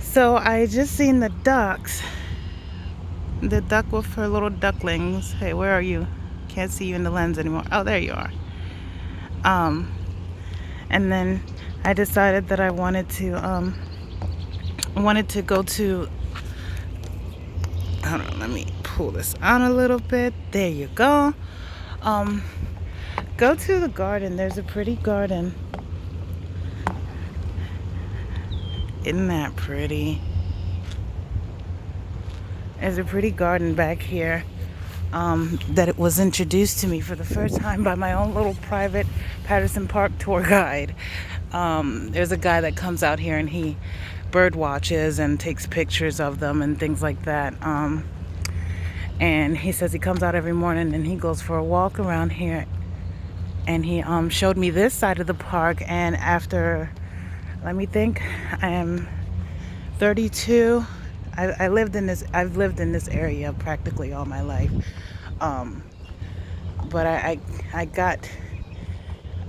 So I just seen the ducks. The duck with her little ducklings. Hey, where are you? Can't see you in the lens anymore. Oh, there you are. Um, and then I decided that I wanted to go to. Hold on, let me pull this out a little bit. There you go. Um, go to the garden. There's a pretty garden. Isn't that pretty? There's a pretty garden back here. That it was introduced to me for the first time by my own little private Patterson Park tour guide. There's a guy that comes out here and he bird watches and takes pictures of them and things like that. And he says he comes out every morning and he goes for a walk around here. And he showed me this side of the park. And after, let me think, I am 32. I've lived in this area practically all my life. But I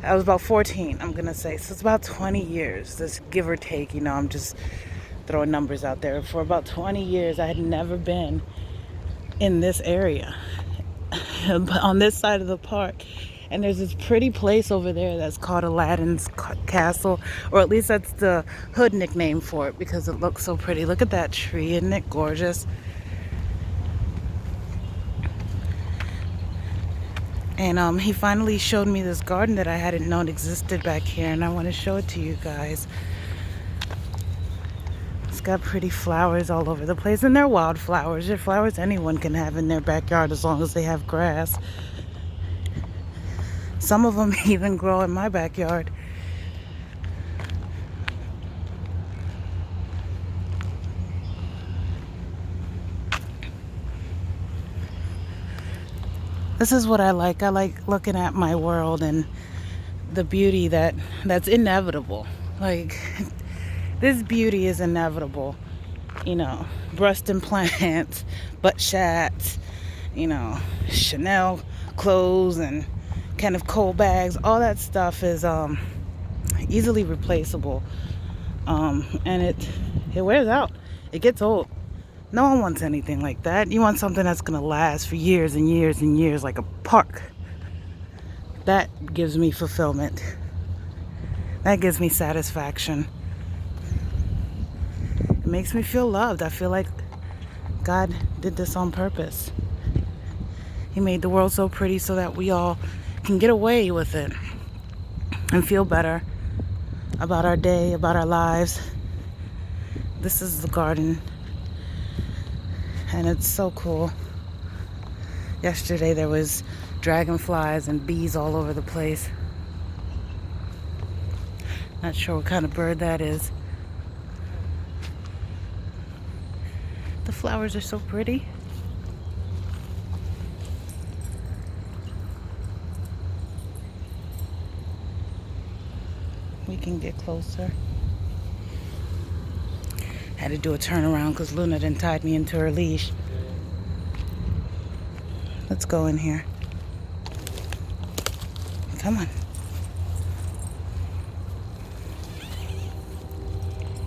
was about 14, I'm gonna say. So it's about 20 years, this give or take, I'm just throwing numbers out there. For about 20 years, I had never been in this area, on this side of the park. And there's this pretty place over there that's called Aladdin's Castle, or at least that's the hood nickname for it because it looks so pretty. Look at that tree, isn't it gorgeous? And he finally showed me this garden that I hadn't known existed back here, and I want to show it to you guys. It's got pretty flowers all over the place, and they're wildflowers. They're flowers anyone can have in their backyard as long as they have grass. Some of them even grow in my backyard. This is what I like. I like looking at my world and the beauty that's inevitable. Like, this beauty is inevitable. Breast implants, butt shots, Chanel clothes and Kenneth Cole bags. All that stuff is easily replaceable. And it wears out. It gets old. No one wants anything like that. You want something that's going to last for years and years and years, like a park. That gives me fulfillment. That gives me satisfaction. It makes me feel loved. I feel like God did this on purpose. He made the world so pretty so that we all can get away with it and feel better about our day, about our lives. This is the garden. And it's so cool. Yesterday there was dragonflies and bees all over the place. Not sure what kind of bird that is. The flowers are so pretty. We can get closer. Had to do a turnaround because Luna done tied me into her leash. Let's go in here. Come on.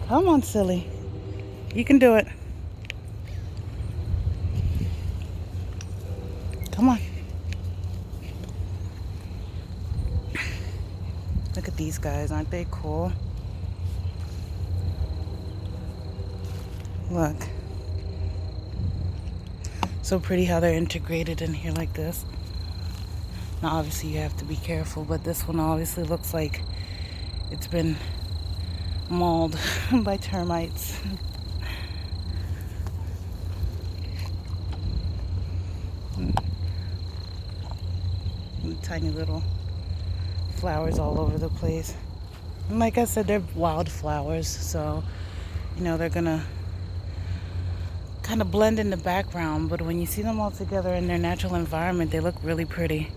Come on, silly. You can do it. Come on. Look at these guys. Aren't they cool? Look. So pretty how they're integrated in here like this. Now obviously you have to be careful, but this one obviously looks like it's been mauled by termites. Tiny little flowers all over the place. And like I said, they're wild flowers, so they're gonna kind of blend in the background, but when you see them all together in their natural environment, they look really pretty.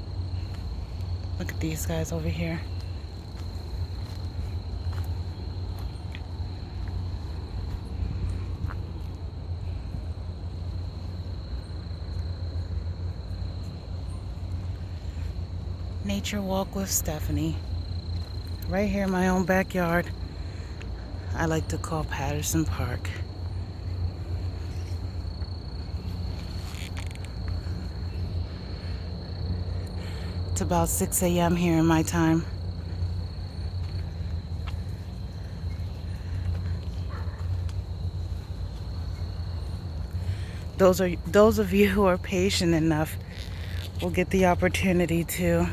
Look at these guys over here. Nature walk with Stephany. Right here in my own backyard. I like to call Patterson Park. It's about 6 a.m. here in my time. Those of you who are patient enough will get the opportunity to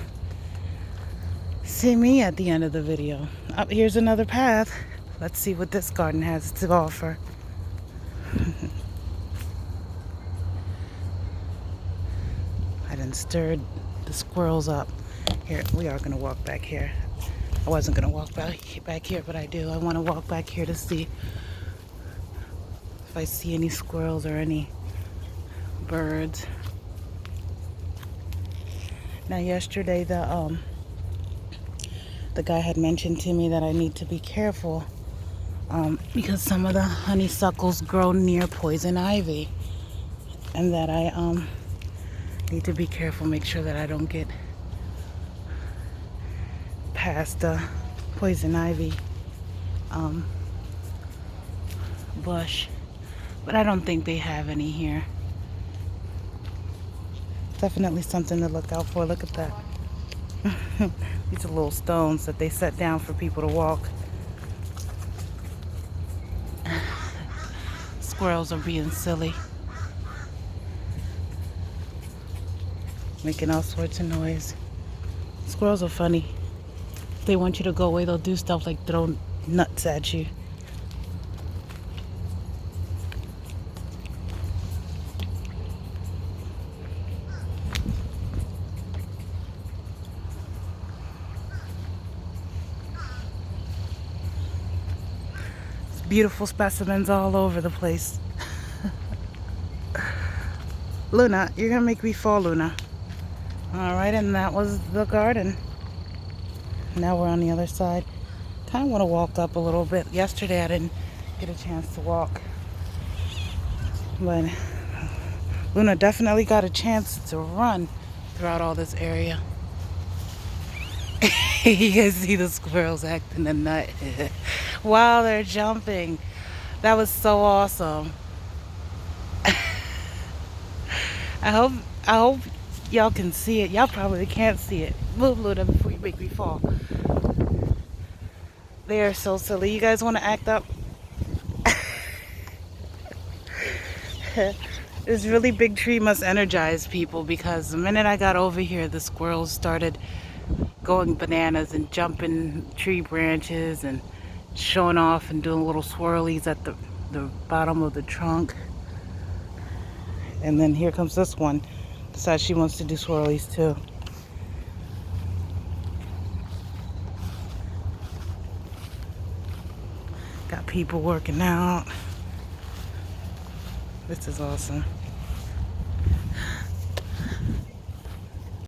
see me at the end of the video. Here's another path. Let's see what this garden has to offer. I done stirred the squirrels up. Here, we are gonna walk back here. I wasn't gonna walk back here, but I do. I want to walk back here to see if I see any squirrels or any birds. Now, yesterday the guy had mentioned to me that I need to be careful because some of the honeysuckles grow near poison ivy, and that I need to be careful, make sure that I don't get past the poison ivy bush. But I don't think they have any here. Definitely something to look out for. Look at that. These are little stones that they set down for people to walk. Squirrels are being silly, making all sorts of noise. Squirrels are funny. If they want you to go away, they'll do stuff like throw nuts at you. Beautiful specimens all over the place. Luna, you're gonna make me fall, Luna. Alright, and that was the garden. Now we're on the other side. Kind of want to walk up a little bit. Yesterday I didn't get a chance to walk, but Luna definitely got a chance to run throughout all this area. You guys see the squirrels acting a nut while they're jumping. That was so awesome. I hope y'all can see it. Y'all probably can't see it. Move, Luna, before you make me fall. They are so silly. You guys want to act up? This really big tree must energize people, because the minute I got over here, the squirrels started going bananas and jumping tree branches and showing off and doing little swirlies at the bottom of the trunk. And then here comes this one. Decides she wants to do swirlies too. Got people working out. This is awesome.